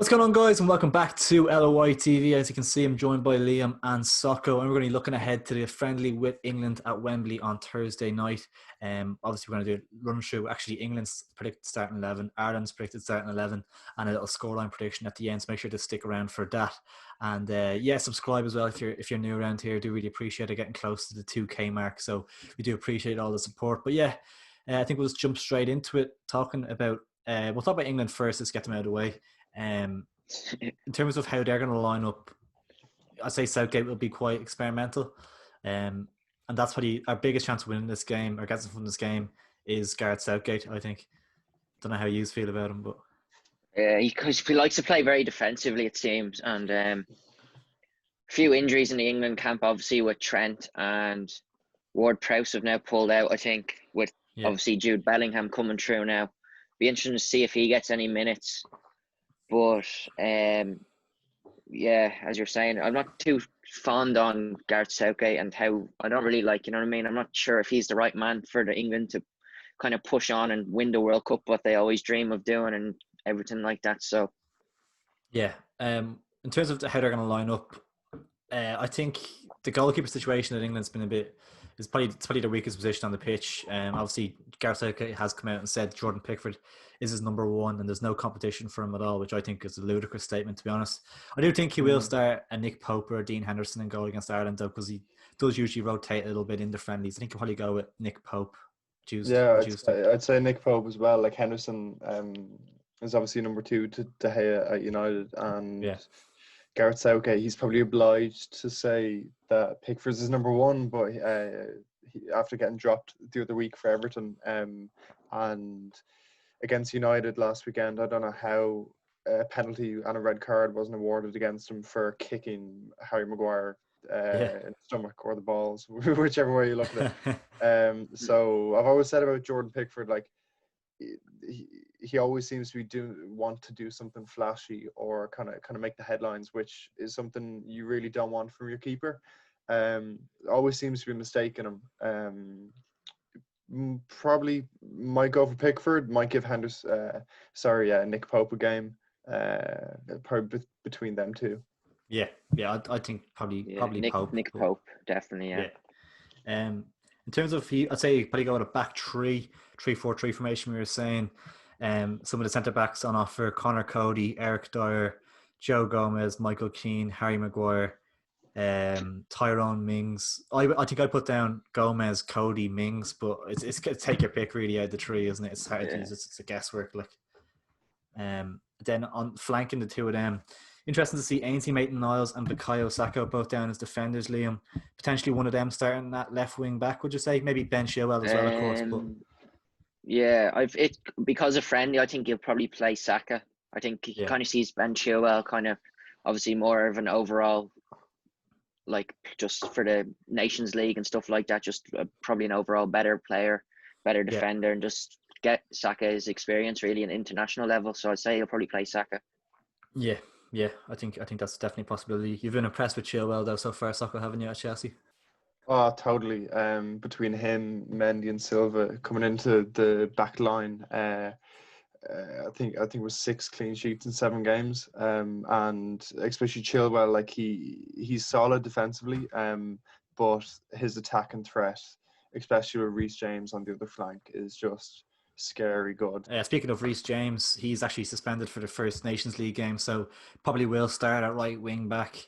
What's going on, guys, and welcome back to LOI TV. As you can see, I'm joined by Liam and Socko, and we're going to be looking ahead to the friendly with England at Wembley on Thursday night. Obviously, we're going to do a run through actually England's predicted starting 11, Ireland's predicted starting 11, and a little scoreline prediction at the end. So make sure to stick around for that. And subscribe as well if you're new around here. I do really appreciate it, getting close to the 2K mark. So we do appreciate all the support. But I think we'll just jump straight into it, talking about. We'll talk about England first. Let's get them out of the way. In terms of how they're going to line up, I'd say Southgate will be quite experimental, and that's probably our biggest chance of winning this game or getting from this game is Gareth Southgate. I think. Don't know how you feel about him, but he likes to play very defensively, it seems, and a few injuries in the England camp, obviously with Trent and Ward-Prowse have now pulled out. I think with obviously Jude Bellingham coming through now, be interesting to see if he gets any minutes. But as you're saying, I'm not too fond on Gareth Southgate and how I don't really like, I'm not sure if he's the right man for the England to kind of push on and win the World Cup, what they always dream of doing and everything like that. So, in terms of how they're going to line up, I think the goalkeeper situation in England's been it's probably the weakest position on the pitch. Obviously, Gareth Southgate has come out and said Jordan Pickford is his number one, and there's no competition for him at all, which I think is a ludicrous statement, to be honest. I do think he will start a Nick Pope or a Dean Henderson in goal against Ireland, though, because he does usually rotate a little bit in the friendlies. I think he'll probably go with Nick Pope. I'd say Nick Pope as well. Like Henderson is obviously number two to De Gea at United, and Gareth Southgate, he's probably obliged to say that Pickford's his number one, but after getting dropped the other week for Everton and against United last weekend, I don't know how a penalty and a red card wasn't awarded against him for kicking Harry Maguire in the stomach or the balls, whichever way you look at it. So I've always said about Jordan Pickford, like he always seems to want to do something flashy or kind of make the headlines, which is something you really don't want from your keeper. Always seems to be mistaken him. Probably might go for Pickford, might give Nick Pope a game. Probably between them two. I think probably Nick Pope, definitely. In terms of I'd say probably go with a back 3-4-3 formation. We were saying some of the centre backs on offer: Connor Cody, Eric Dyer, Joe Gomez, Michael Keane, Harry Maguire, Tyrone Mings. I think I put down Gomez, Cody, Mings, but it's take your pick really out of the three, isn't it? It's hard to use. It's a guesswork. Then on flanking the two of them, interesting to see Ainsley Maitland-Niles and Bukayo Saka both down as defenders. Liam, potentially one of them starting that left wing back. Would you say maybe Ben Chilwell as well, of course? But because of friendly, I think he'll probably play Saka. I think he kind of sees Ben Chilwell kind of obviously more of an overall, like just for the Nations League and stuff like that, just probably an overall better player, better defender, and just get Saka's experience really at international level. So I'd say he'll probably play Saka. Yeah, I think that's definitely a possibility. You've been impressed with Chilwell though so far, Socko, haven't you, at Chelsea? Oh, totally. Between him, Mendy, and Silva coming into the back line, I think it was 6 clean sheets in 7 games. And especially Chilwell, like he's solid defensively, but his attacking threat, especially with Reece James on the other flank, is just scary good. Speaking of Reece James, he's actually suspended for the first Nations League game, so probably will start at right wing back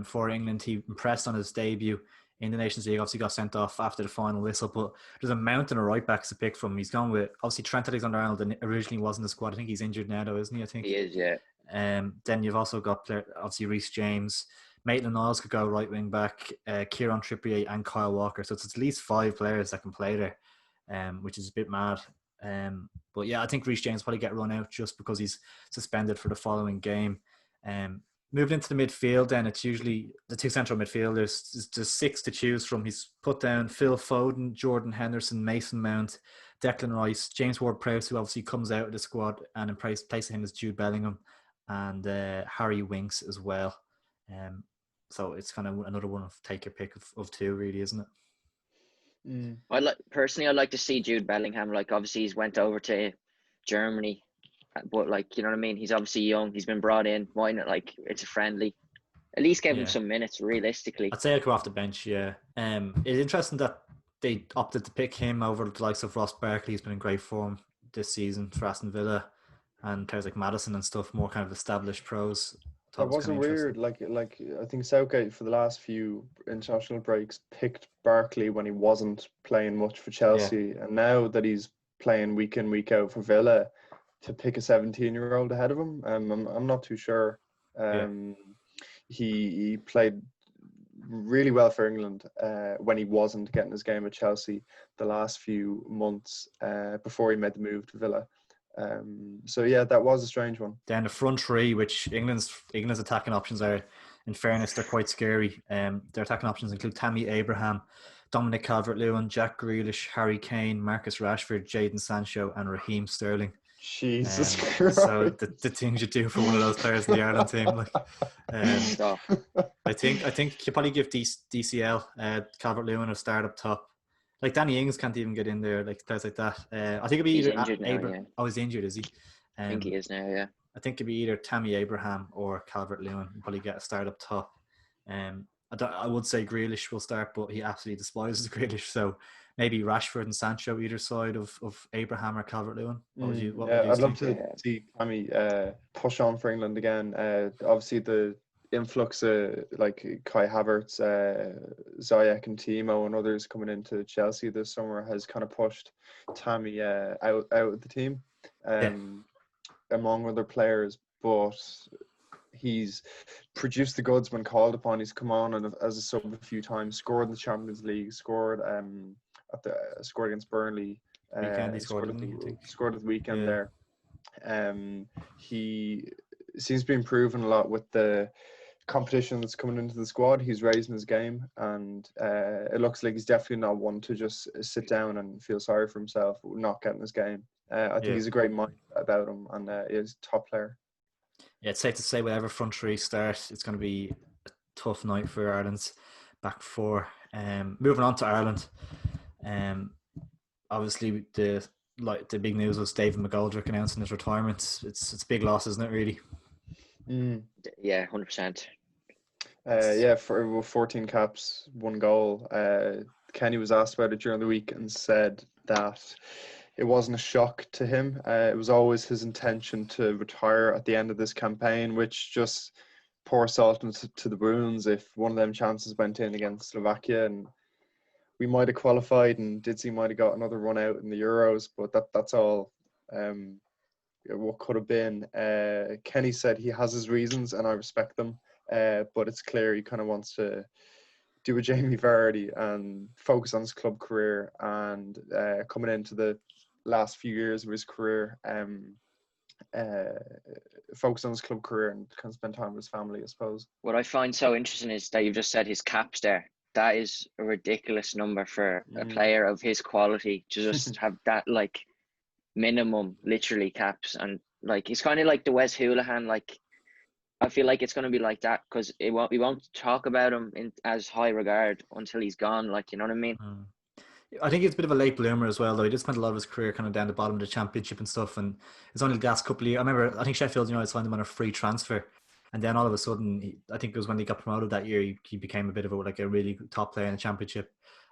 for England. He impressed on his debut in the Nations League. Obviously got sent off after the final whistle, but there's a mountain of right backs to pick from. He's gone with obviously Trent Alexander-Arnold, and originally wasn't the squad. I think he's injured now though, isn't he? I think he is, yeah. Then you've also got obviously Reece James. Maitland-Niles could go right wing back, Kieran Trippier and Kyle Walker. So it's at least 5 players that can play there, which is a bit mad. But yeah, I think Reece James probably get run out just because he's suspended for the following game. Moving into the midfield, then it's usually the 2 central midfielders. There's 6 to choose from. He's put down Phil Foden, Jordan Henderson, Mason Mount, Declan Rice, James Ward-Prowse, who obviously comes out of the squad, and in place of him is Jude Bellingham and Harry Winks as well. So it's kind of another one of take your pick of 2, really, isn't it? I'd like to see Jude Bellingham. Like obviously he's went over to Germany But like, you know what I mean? He's obviously young. He's been brought in. Why not? Like, it's a friendly. At least give him some minutes, realistically. I'd say I'd come off the bench, yeah. It's interesting that they opted to pick him over the likes of Ross Barkley. He's been in great form this season for Aston Villa, and players like Maddison and stuff, more kind of established pros. That wasn't weird. Like I think Southgate for the last few international breaks picked Barkley when he wasn't playing much for Chelsea, and now that he's playing week in week out for Villa, to pick a 17-year-old ahead of him, I'm not too sure. He played really well for England when he wasn't getting his game at Chelsea the last few months before he made the move to Villa. So yeah, that was a strange one. Then the front three, which England's attacking options are, in fairness, they're quite scary. Their attacking options include Tammy Abraham, Dominic Calvert-Lewin, Jack Grealish, Harry Kane, Marcus Rashford, Jadon Sancho, and Raheem Sterling. Jesus Christ. So the things you do for one of those players in the Ireland team, like, I think you probably give DCL Calvert-Lewin a start up top. Like Danny Ings can't even get in there, like players like that. I think it'd be he's either injured now, yeah. Oh, he's injured, is he? I think he is now, yeah. I think it'd be either Tammy Abraham or Calvert-Lewin. Probably get a start up top. I would say Grealish will start, but he absolutely despises Grealish. So maybe Rashford and Sancho either side of Abraham or Calvert-Lewin. I'd love to see Tammy push on for England again. Obviously the influx of like Kai Havertz, Ziyech and Timo and others coming into Chelsea this summer has kind of pushed Tammy out of the team among other players, but he's produced the goods when called upon. He's come on and as a sub a few times, scored in the Champions League, scored against Burnley. He scored at the weekend there. He seems to be improving a lot with the competition that's coming into the squad. He's raising his game, and it looks like he's definitely not one to just sit down and feel sorry for himself not getting his game. I think he's a great mind about him, and he's a top player. Yeah, it's safe to say whatever front three start, it's going to be a tough night for Ireland's back four. Moving on to Ireland, obviously the big news was David McGoldrick announcing his retirement. It's a big loss, isn't it? Really? Yeah, 100%. For 14 caps, 1 goal. Kenny was asked about it during the week and said that it wasn't a shock to him. It was always his intention to retire at the end of this campaign, which just pours salt into the wounds. If one of them chances went in against Slovakia, and we might have qualified, and Ditsy might have got another run out in the Euros, but that's all what could have been. Kenny said he has his reasons, and I respect them, but it's clear he kind of wants to do a Jamie Vardy and focus on his club career, and coming into the last few years of his career, focus on his club career and kind of spend time with his family, I suppose. What I find so interesting is that you've just said his caps there. That is a ridiculous number for a player of his quality to just have that, like, minimum, literally, caps. And like, it's kind of like the Wes Hoolahan. Like, I feel like it's going to be like that because we won't talk about him in as high regard until he's gone. Like, you know what I mean? I think it's a bit of a late bloomer as well, though. He did spend a lot of his career kind of down the bottom of the Championship and stuff, and it's only the last couple of years. I think Sheffield United signed him on a free transfer, and then all of a sudden, I think it was when he got promoted that year, he became a bit of a really top player in the Championship.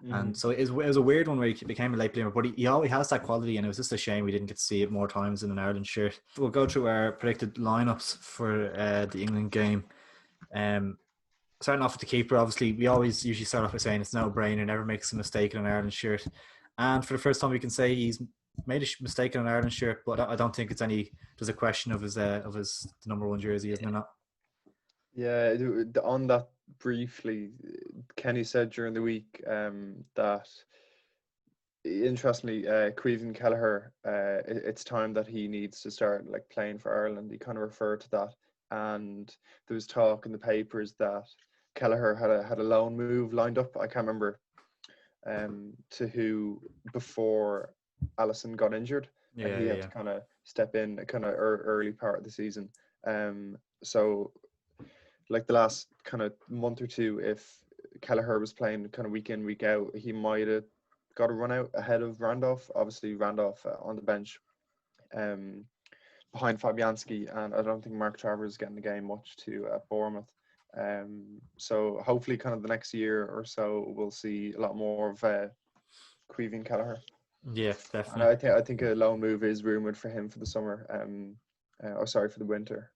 And so it was a weird one where he became a late bloomer, but he always has that quality, and it was just a shame we didn't get to see it more times in an Ireland shirt. We'll go through our predicted lineups for the England game. Starting off with the keeper, obviously, we always usually start off by saying it's no brainer, never makes a mistake in an Ireland shirt. And for the first time, we can say he's made a mistake in an Ireland shirt, but I don't think there's a question of his the number 1 jersey, isn't there not? Yeah, on that briefly, Kenny said during the week that, interestingly, Caoimhín Kelleher, it's time that he needs to start like playing for Ireland. He kind of referred to that, and there was talk in the papers that Kelleher had a loan move lined up. I can't remember to who before Alisson got injured. And he had to kind of step in kind of early part of the season. So like the last kind of month or two, if Kelleher was playing kind of week in, week out, he might have got a run out ahead of Randolph. Obviously, Randolph on the bench. behind Fabianski, and I don't think Mark Travers is getting the game much to Bournemouth. So hopefully, kind of the next year or so, we'll see a lot more of Caoimhín Kelleher. Yeah, And definitely. I think a loan move is rumored for him for the summer. For the winter,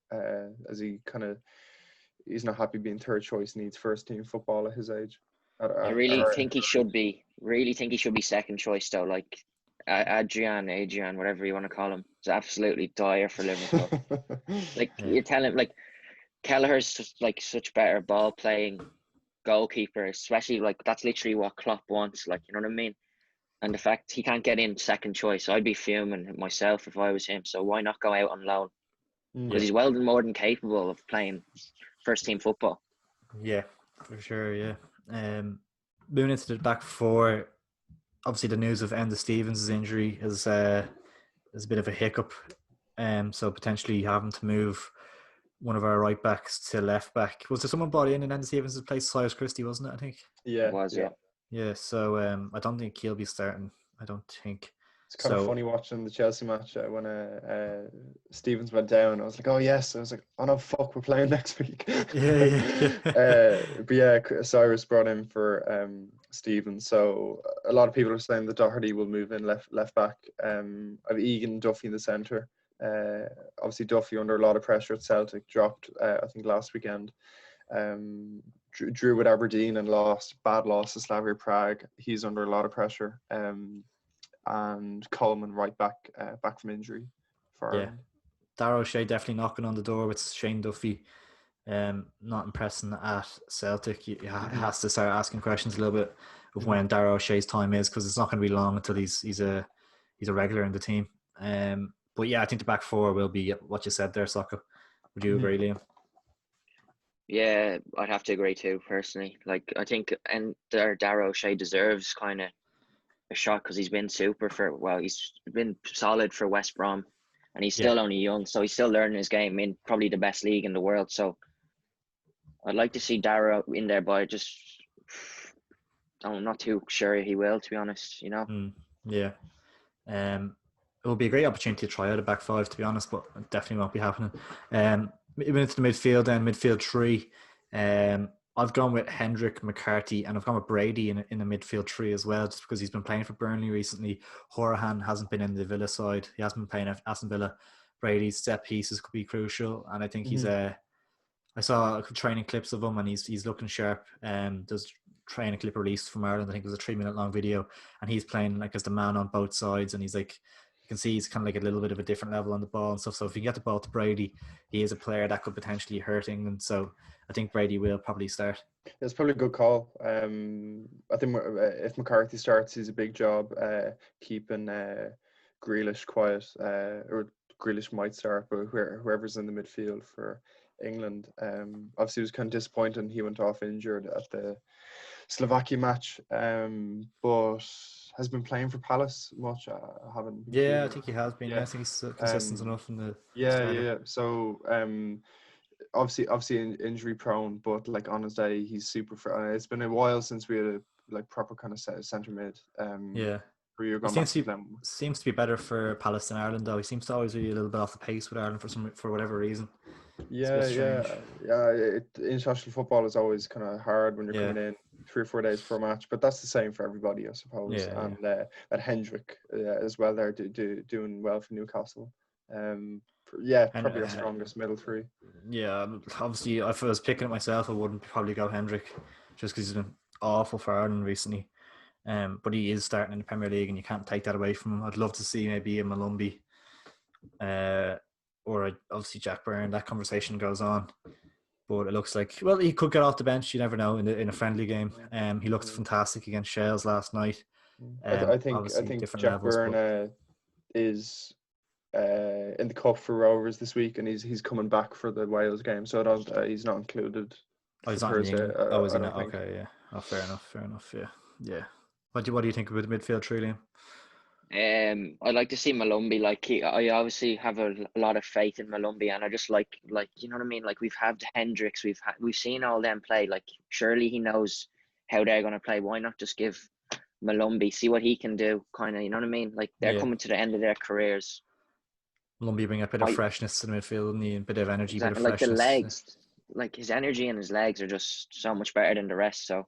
as he's not happy being third choice, needs first team football at his age. I really think he should be. Really think he should be second choice though. Like Adrian, whatever you want to call him, is absolutely dire for Liverpool. Like you tell him, like Kelleher's just like such better ball playing goalkeeper, especially like that's literally what Klopp wants. Like, you know what I mean? And the fact he can't get in second choice, I'd be fuming myself if I was him. So why not go out on loan? Because he's well more than capable of playing first team football. Yeah, for sure. Yeah. Moving into the back four, obviously the news of Enda Stevens' injury is a bit of a hiccup. So potentially having to move one of our right backs to left back. Was there someone brought in Enda Stevens' place? Cyrus Christie, wasn't it? I think. Yeah, it was. Yeah. Yeah. So I don't think he'll be starting. I don't think. It's kind of funny watching the Chelsea match when Stevens went down. I was like, oh yes. I was like, oh no, fuck, we're playing next week. But yeah, Cyrus brought in for Stevens. So a lot of people are saying that Doherty will move in left back. I've Egan, Duffy in the centre. Obviously Duffy under a lot of pressure at Celtic, dropped I think last weekend. Drew with Aberdeen and bad loss to Slavia Prague. He's under a lot of pressure. And Coleman right back from injury. Darragh O'Shea definitely knocking on the door with Shane Duffy. Not impressing at Celtic. He has to start asking questions a little bit of when Darragh O'Shea's time is, because it's not going to be long until he's a regular in the team. But yeah, I think the back four will be what you said there, Socko. Would you agree, Liam? Yeah, I'd have to agree too, personally. Like, I think Darragh O'Shea deserves kind of a shot because he's been he's been solid for West Brom, and he's still only young, so he's still learning his game in probably the best league in the world. So I'd like to see Darragh in there, but I'm not too sure he will, to be honest, you know? Yeah. It will be a great opportunity to try out a back five, to be honest, but it definitely won't be happening. Even into the midfield, then midfield three. I've gone with Hendrick, McCarthy, and I've gone with Brady in the midfield three as well, just because he's been playing for Burnley recently. Horahan hasn't been in the Villa side. He hasn't been playing at Aston Villa. Brady's set pieces could be crucial, and I think he's I saw training clips of him, and he's looking sharp. There's training clip released from Ireland. I think it was a 3-minute long video, and he's playing like as the man on both sides, and he's like, you can see he's kind of like a little bit of a different level on the ball and stuff. So if you get the ball to Brady, he is a player that could potentially hurt England. So I think Brady will probably start. It's probably a good call. I think if McCarthy starts, he's a big job keeping Grealish quiet. Or Grealish might start, but whoever's in the midfield for England. Obviously, it was kind of disappointing he went off injured at the Slovakia match, but has been playing for Palace much. I haven't. I think he has been. Yeah. I think he's consistent enough in the. Yeah. So obviously injury prone, but like on his day, he's super. It's been a while since we had a like proper kind of centre mid. Seems to be better for Palace than Ireland, though. He seems to always be a little bit off the pace with Ireland for whatever reason. International football is always kind of hard when you're coming in 3 or 4 days for a match, but that's the same for everybody, I suppose. At Hendrick as well, they're doing well for Newcastle. Probably our strongest middle three. Yeah, obviously, if I was picking it myself, I wouldn't probably go Hendrick, just because he's been awful for Ireland recently. But he is starting in the Premier League, and you can't take that away from him. I'd love to see maybe a Malumbi, or obviously Jack Byrne. That conversation goes on, but it looks like he could get off the bench. You never know in a friendly game. He looked fantastic against Shels last night. I think Jack Byrne is in the cup for Rovers this week, and he's coming back for the Wales game, so he's not included. He's not Thursday. Is he not? Okay, yeah. Oh, fair enough. Yeah. What do you think about the midfield, Liam? I'd like to see Malumbi. I obviously have a lot of faith in Malumbi, and I just like you know what I mean. Like we've had Hendricks, we've seen all them play. Like surely he knows how they're going to play. Why not just give Malumbi, see what he can do? Kind of, you know what I mean. Like they're coming to the end of their careers. Lumby bring a bit of freshness to the midfield and a bit of energy, exactly, bit of like freshness. the legs, like his energy and his legs are just so much better than the rest. So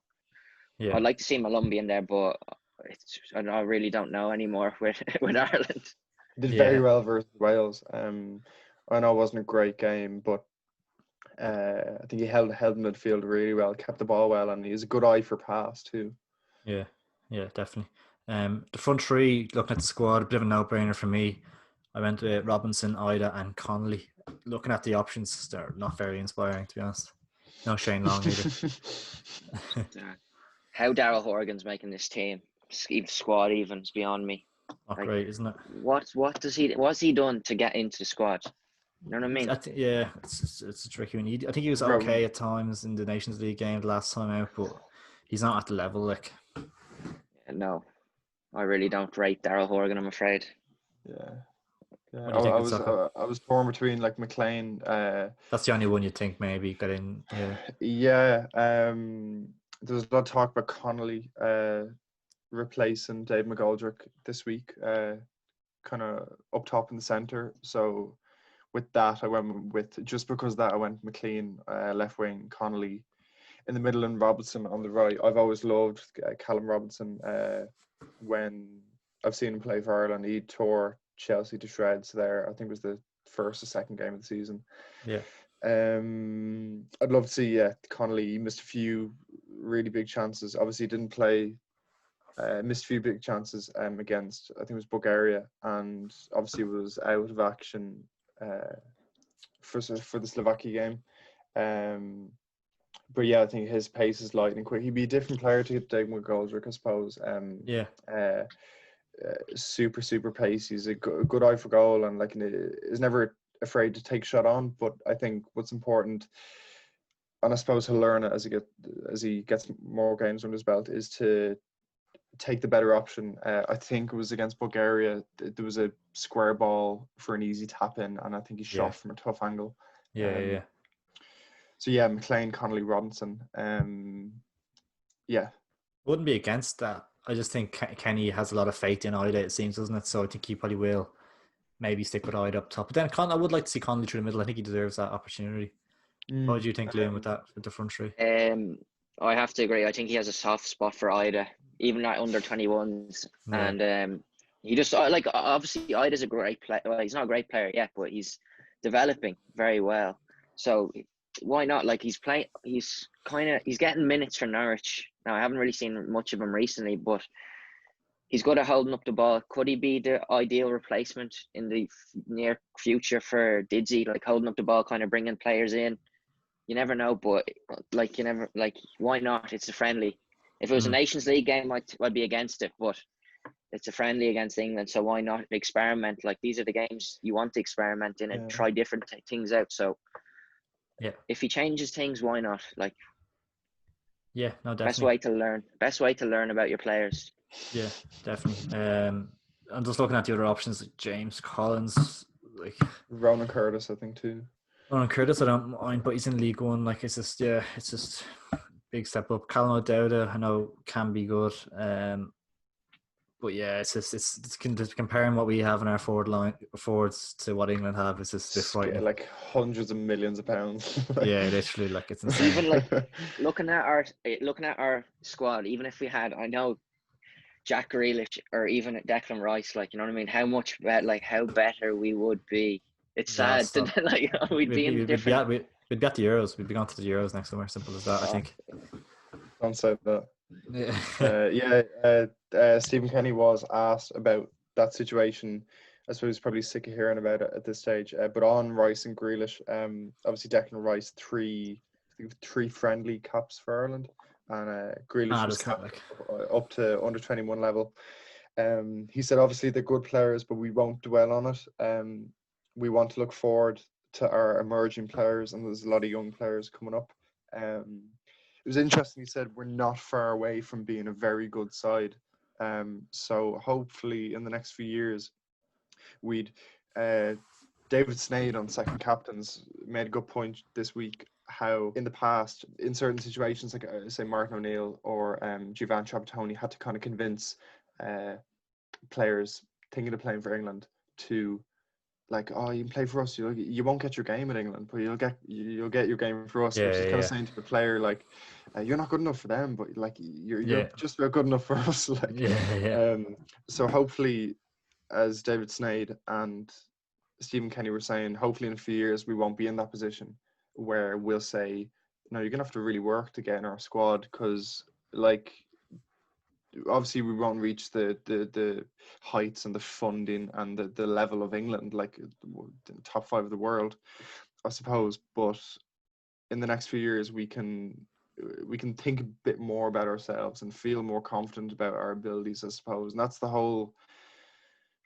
Yeah. I'd like to see Malumbi in there, but I really don't know anymore with Ireland. Did very well versus Wales. I know it wasn't a great game, but I think he held midfield really well, kept the ball well, and he has a good eye for pass too. Yeah, definitely. The front three, looking at the squad, a bit of a no-brainer for me. I went with Robinson, Ida, and Connolly. Looking at the options, they're not very inspiring, to be honest. No Shane Long either. How Daryl Horgan's making this team, squad even, is beyond me. Not great, isn't it? What's he done to get into the squad? You know what I mean? It's a tricky one. I think he was okay at times in the Nations League game the last time out, but he's not at the level. Like, no, I really don't rate Daryl Horgan, I'm afraid. Yeah. I was torn between like McLean. That's the only one you think maybe got in. Yeah. There's a lot of talk about Connolly replacing Dave McGoldrick this week, kind of up top in the centre. So with that, I went with, just because of that, I went McLean left wing, Connolly in the middle, and Robinson on the right. I've always loved Callum Robinson. When I've seen him play for Ireland, he tore Chelsea to shreds there. I think it was the first or second game of the season. Yeah. I'd love to see Connolly. He missed a few really big chances. Obviously, he didn't play. Missed a few big chances against, I think it was Bulgaria, and obviously was out of action for the Slovakia game. But yeah, I think his pace is lightning quick. He'd be a different player to Dave McGoldrick, I suppose. Super pacey. He's a good eye for goal, and like is never afraid to take shot on. But I think what's important, and I suppose he'll learn it as he gets more games under his belt, is to take the better option. I think it was against Bulgaria. There was a square ball for an easy tap in, and I think he shot from a tough angle. So yeah, McLean, Connolly, Robinson. Wouldn't be against that. I just think Kenny has a lot of faith in Ida, it seems, doesn't it? So I think he probably will maybe stick with Ida up top. But then I would like to see Connolly through the middle. I think he deserves that opportunity. What do you think, Liam, with the front three? I have to agree. I think he has a soft spot for Ida, even at under 21s. Yeah. And he just, like, obviously Ida's a great player. Well, he's not a great player yet, but he's developing very well. So why not? Like, he's getting minutes for Norwich. Now, I haven't really seen much of him recently, but he's good at holding up the ball. Could he be the ideal replacement in the near future for Didsy? Like, holding up the ball, kind of bringing players in. You never know, but why not? It's a friendly. If it was a Nations League game, I'd be against it, but it's a friendly against England, so why not experiment? Like, these are the games you want to experiment in and try different things out. So if he changes things, why not? Like, no, definitely. Best way to learn about your players. Yeah, definitely. I'm just looking at the other options, like James Collins, like Ronan Curtis, I think too. Ronan Curtis, I don't mind, but he's in League One. Like, it's just big step up. Callum O'Dowd, I know, can be good. But yeah, it's comparing what we have in our forwards to what England have. It's just a bit frightening. Like hundreds of millions of pounds. Yeah, literally, like, it's insane. Even like looking at our squad, even if we had, I know, Jack Grealish or even Declan Rice, like, you know what I mean? How much how better we would be. It's sad that like we'd be in different. We'd be at the Euros. We'd be going to the Euros next summer. Simple as that. I think. Don't say that. Stephen Kenny was asked about that situation. I suppose he's probably sick of hearing about it at this stage. But on Rice and Grealish, obviously Declan Rice three friendly caps for Ireland, and Grealish was capped up to under 21 level. He said obviously they're good players, but we won't dwell on it. We want to look forward to our emerging players, and there's a lot of young players coming up. It was interesting. He said we're not far away from being a very good side. So hopefully in the next few years, we'd David Sneyd on Second Captains made a good point this week, how in the past, in certain situations, like say Martin O'Neill or Giovanni Trapattoni had to kind of convince players thinking of playing for England to like, oh, you can play for us. You won't get your game in England, but you'll get your game for us. Which is kind of saying to the player, like, you're not good enough for them, but like you're just about good enough for us. Like, so hopefully, as David Sneyd and Stephen Kenny were saying, hopefully in a few years we won't be in that position where we'll say, no, you're gonna have to really work to get in our squad, because like, obviously we won't reach the heights and the funding and the level of England, like the top 5 of the world, I suppose. But in the next few years, we can think a bit more about ourselves and feel more confident about our abilities, I suppose. And that's the whole,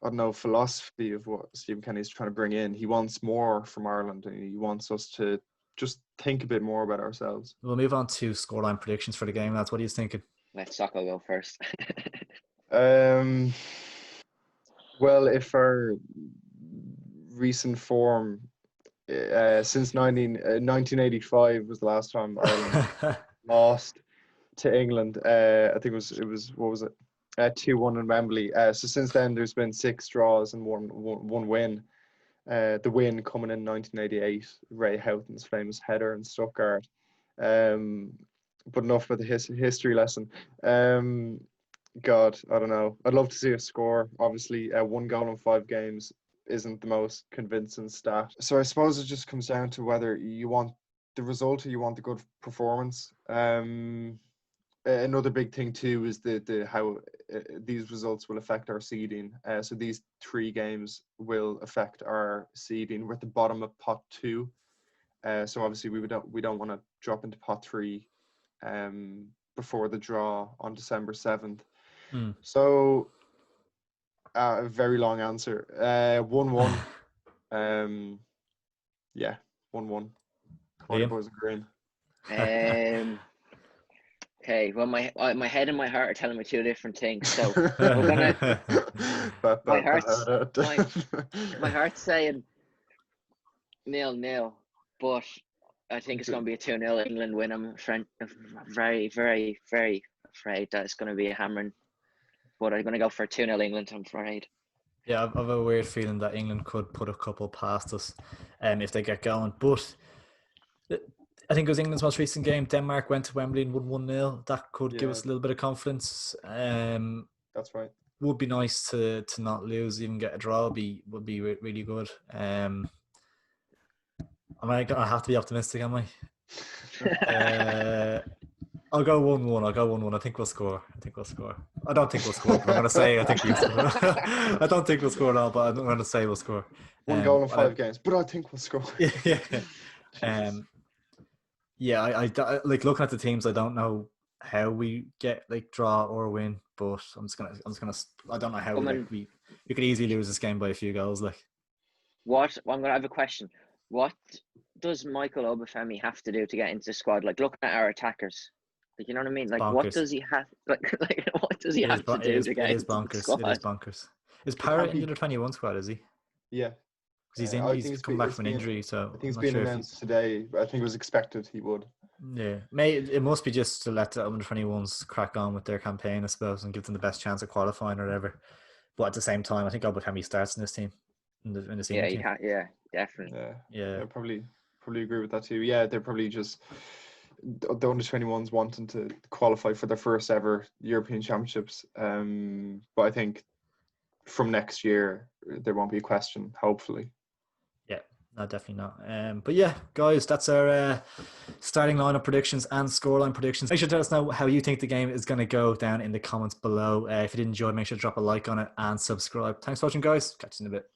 I don't know, philosophy of what Stephen Kenny is trying to bring in. He wants more from Ireland, and he wants us to just think a bit more about ourselves. We'll move on to scoreline predictions for the game, lads. What are you thinking? Let Socko go first. Well, if our recent form since 1985 was the last time Ireland lost to England. I think it was what was it? 2-1 in Wembley. So since then, there's been 6 draws and one win. The win coming in 1988, Ray Houghton's famous header in Stuttgart. But enough about the history lesson. God, I don't know. I'd love to see a score. Obviously, 1 goal in 5 games isn't the most convincing stat. So I suppose it just comes down to whether you want the result or you want the good performance. Another big thing too is the how these results will affect our seeding. So these 3 games will affect our seeding. We're at the bottom of pot 2. So obviously we don't want to drop into pot 3 before the draw on December 7th. So a very long answer. 1-1. Yeah, 1-1. Boys and green. Okay, well, my head and my heart are telling me 2 different things. So we're gonna. my heart's saying 0-0, but I think it's going to be a 2-0 England win. I'm very, very, very afraid that it's going to be a hammering. But I'm going to go for 2-0 England, I'm afraid. Yeah, I've a weird feeling that England could put a couple past us if they get going. But I think it was England's most recent game. Denmark went to Wembley and won 1-0. That could give us a little bit of confidence. That's right. Would be nice to not lose, even get a draw. Would be really good. Am I gonna have to be optimistic? Am I? I'll go 1-1. I think we'll score. I don't think we'll score. But I'm gonna say I think we'll score. I don't think we'll score at all, but I'm gonna say we'll score. 1 goal in 5 games, but I think we'll score. Yeah. I like looking at the teams. I don't know how we get like draw or win, but I'm just gonna. I don't know how we could easily lose this game by a few goals. Like, what? Well, I'm gonna have a question. What does Michael Obafemi have to do to get into the squad? Like, looking at our attackers, like, you know what I mean? Like, what does he have? Like what does he have to do to get into the squad? It is bonkers. Is Parrott in the 21 squad? Is he? Yeah. Because he's come back from an injury, so I think it's been announced today. I think it was expected he would. Yeah, it must be just to let the under-21s crack on with their campaign, I suppose, and give them the best chance of qualifying or whatever. But at the same time, I think Obafemi starts in this team, in the senior team. Yeah, definitely. Yeah, I probably agree with that too. Yeah, they're probably just the under-21s wanting to qualify for their first ever European Championships. But I think from next year there won't be a question, hopefully. No, definitely not. But yeah, guys, that's our starting lineup predictions and scoreline predictions. Make sure to let us know how you think the game is going to go down in the comments below. If you did enjoy, make sure to drop a like on it and subscribe. Thanks for watching, guys. Catch you in a bit.